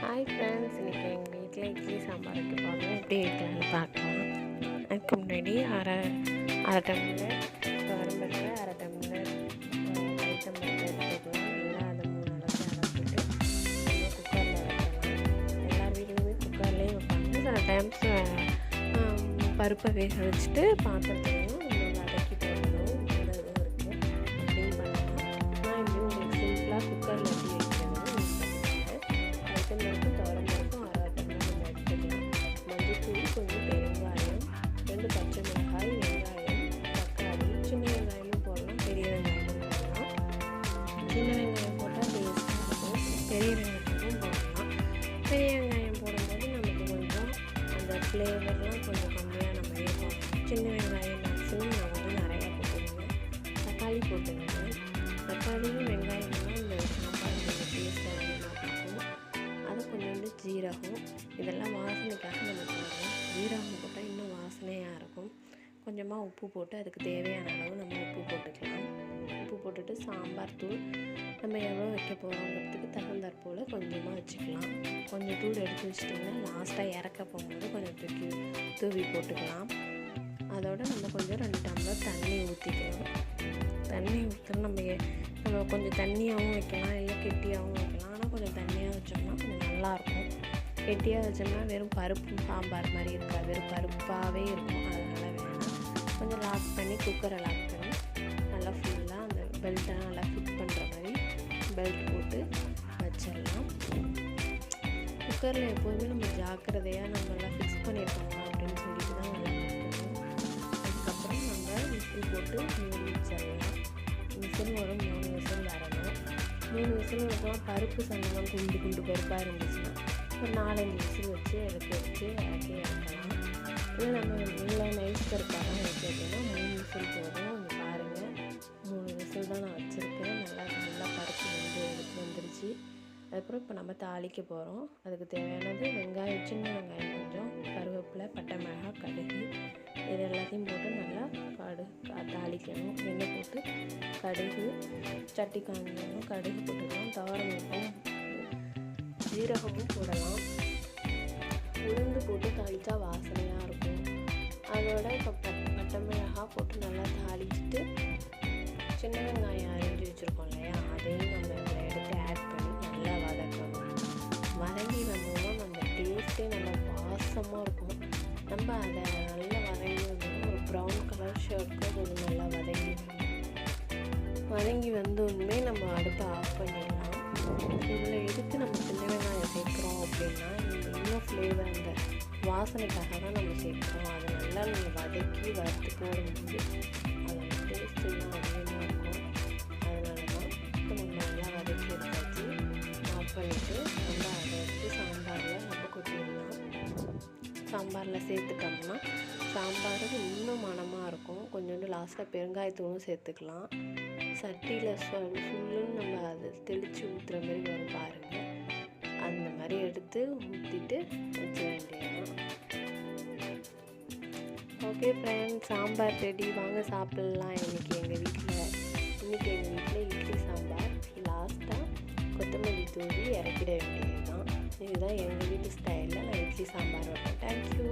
Hi friends, இன்றைக்கி எங்கள் வீட்டில் இட்லி சாம்பார் வைக்க போகிறோம். எப்படி வைக்கலான்னு பார்க்கலாம். அதுக்கு முன்னாடி அரை டம்ளர் துவரம்பருப்பு, அரை டம்ளர் பைத்தம்பருப்பு எடுத்துக்கலாம். நல்லா அதை 3 அளவுக்கு அரைச்சிட்டு நம்ம குக்கரில் வைக்கலாம். எல்லார் வீட்லேயுமே குக்கர்லேயும் வைப்பாங்க. சில டைம்ஸ் பருப்பை வேக வச்சுட்டு பாத்திரத்துலையும் நம்ம வதக்கி போடணும். அந்த இது இருக்குது, அப்படியும் பண்ணலாம். நான் இப்படி உங்களுக்கு சிம்பிளாக குக்கரில் எப்படி பைத்தம்பருப்பு துவரம்பருப்பும் அரை டம்ளர் நம்ம எடுத்துக்கலாம். மஞ்சள், கொஞ்சம் பெருங்காயம், 2 பச்சை மிளகாய், வெங்காயம், தக்காளி, சின்ன வெங்காயமும் போடலாம், பெரிய வெங்காயமும் போடலாம். சின்ன வெங்காயம் போட்டால் டேஸ்ட்டாக இருக்கும். பெரிய வெங்காயமும் போடலாம். பெரிய வெங்காயம் போடும்போது நமக்கு கொஞ்சம் அந்த ஃப்ளேவர்லாம் கொஞ்சம் கம்மியாக நம்ம ஏற்போம். சின்ன வெங்காயம் மேக்ஸிமம் நான் வந்து நிறையா போட்டுருவேன். தக்காளி போட்டுருவேன். தக்காளியும் வெங்காயம்லாம் இந்த சாம்பார் கொஞ்சம் டேஸ்ட்டாக இருக்கும். அது கொஞ்சோண்டு ஜீரகம், இதெல்லாம் வாசனைக்காக நம்ம போடுறோம். ஜீரகம் போட்டால் இன்னும் வாசனையாக இருக்கும். கொஞ்சமாக உப்பு போட்டு அதுக்கு தேவையான அளவு நம்ம உப்பு போட்டுக்கலாம். உப்பு போட்டுட்டு சாம்பார் தூள் நம்ம எவ்வளோ வைக்க போகிறோங்கிறதுக்கு தகுந்தாற்போல் கொஞ்சமாக வச்சுக்கலாம். கொஞ்சம் தூள் எடுத்து வச்சிட்டிங்கன்னா லாஸ்ட்டாக இறக்க போகும்போது கொஞ்சம் தூவி போட்டுக்கலாம். அதோடு நம்ம கொஞ்சம் 2 டம்ளர் தண்ணி ஊற்றிக்கலாம். தண்ணி ஊற்றினா நம்ம கொஞ்சம் தண்ணியாகவும் வைக்கலாம், இல்லை கெட்டியாகவும் வைக்கலாம். ஆனால் கொஞ்சம் தண்ணியாக வச்சோம்னா கொஞ்சம் நல்லாயிருக்கும். கெட்டியாக வச்சோம்னா வெறும் பருப்பு சாம்பார் மாதிரி இருக்காது, வெறும் பருப்பாகவே இருக்கும். அதனால் வேணாம். கொஞ்சம் லாக் பண்ணி குக்கரை லாக் பண்ணி நல்லா ஃபுல்லாக அந்த பெல்ட்டை நல்லா ஃபிட் பண்ணுற மாதிரி பெல்ட் போட்டு வச்சிடலாம். குக்கரில் எப்போதுமே நம்ம ஜாக்கிரதையாக நம்மளாம் ஃபிக்ஸ் பண்ணியிருக்கோமா அப்படின்னு சொல்லிட்டு தான் நல்லா வைக்கணும். அதுக்கப்புறம் நம்ம விசில் போட்டு மூடி வச்சிடலாம். விசில் வரும் 3 விசில் வரணும். 3 விசில் வைக்கலாம். பருப்பு சன்னமாக குண்டு பருப்பாக இருந்துச்சுன்னா ஒரு 4-5 விசில் வச்சு இறக்கி இறக்கலாம். இல்லை நம்ம நல்லா நைஸ் பருப்பாக வைக்கிறதுனா 3 விசில் போதும். இங்கே பாருங்கள், 3 விசில் தான் நான் வச்சுருக்கேன். நல்லா பருப்பு வந்துருச்சு. அதுக்கப்புறம் இப்போ நம்ம தாளிக்க போகிறோம். அதுக்கு தேவையானது வெங்காயம், சின்ன வெங்காயம் கொஞ்சம், கருவேப்பிலை, பட்டை மிளகாய், கடுகு, இது எல்லாத்தையும் போட்டு நல்லா தாளிக்கணும். எண்ணெய் போட்டு கடுகு, சட்டி காஞ்சணும், கடுகு போட்டுக்கலாம். துவரம்பருப்பும் ஜீரகமும் போடலாம். உளுந்து போட்டு தாளித்தா வாசனையாக இருக்கும். அதோட இப்போ பட்டை மிளகாய் போட்டு நல்லா தாளிச்சுட்டு சின்ன வெங்காயம் அரிஞ்சு வச்சுருக்கோம் இல்லையா, அதையும் நம்ம இதில் எடுத்து ஆட் பண்ணி நல்லா வதக்கணும். வதங்கி வந்தோம்னா நம்ம டேஸ்ட்டே நல்லா வாசமாக இருக்கும். நம்ம அதை நல்லா வதங்கி ஒரு ப்ரௌன் கலர் ஷர்ட்க்கு கொஞ்சம் நல்லா வதங்கி வந்தோடனே நம்ம அடுப்பை ஆஃப் பண்ணிடலாம். இதில் எதுக்கு நம்ம சின்ன வெங்காயம் சேர்க்குறோம் அப்படின்னா, இன்னும் ஃப்ளேவர் அந்த வாசனைக்காக தான் நம்ம சேர்க்குறோம். அதை நல்லா நீங்கள் வதக்கி வறுத்து போடும்போது அதோட டேஸ்ட் இன்னும் அதிகமாக இருக்கும். அதனால தான் இப்போ நம்ம நல்லா வதக்கி எடுத்தாச்சு. ஆஃப் பண்ணிவிட்டு நம்ம அதை எடுத்து சாம்பாரில் நம்ம கொட்டிடலாம். சாம்பாரில் சேர்த்துட்டோம்னா சாம்பாருக்கு இன்னும் மணமாக இருக்கும். கொஞ்சோண்டு லாஸ்ட்டாக பெருங்காயத்தூளும் சேர்த்துக்கலாம். சட்டியில் சுள்ளுன்னு நம்ம அதை தெளித்து ஊற்றுற மாதிரி வரும் பாருங்கள். அந்த மாதிரி எடுத்து ஊற்றிட்டு வச்ச வேண்டியதான். Okay friends, sambar ready. வாங்க சாப்பிட்லாம். இன்றைக்கி எங்கள் வீட்டில் இட்லி சாம்பார். லாஸ்ட்டாக கொத்தமல்லி தூவி இறக்கிட வேண்டியது தான். இதுதான் எங்கள் வீட்டு ஸ்டைலில் நான் இட்லி சாம்பார் வைப்பேன். தேங்க்யூ.